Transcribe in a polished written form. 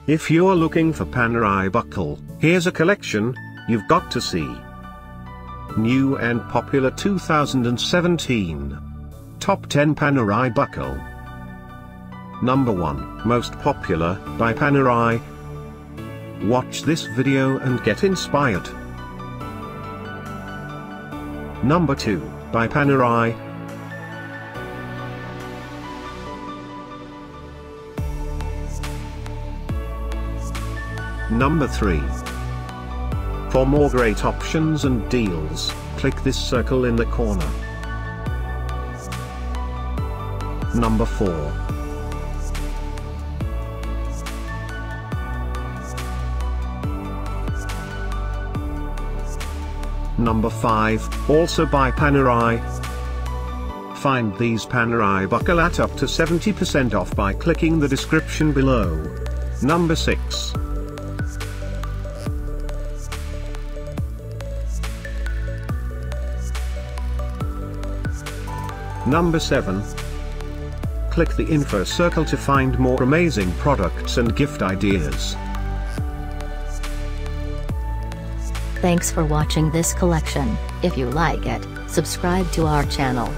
If you're looking for Panerai buckle, here's a collection you've got to see. New and popular 2017. Top 10 Panerai buckle. Number 1, most popular, by Panerai. Watch this video and get inspired. Number 2, by Panerai. Number 3. For more great options and deals, click this circle in the corner. Number 4. Number 5, also by Panerai. Find these Panerai buckle at up to 70% off by clicking the description below. Number 6. Number 7. Click the info circle to find more amazing products and gift ideas. Thanks for watching this collection. If you like it, subscribe to our channel.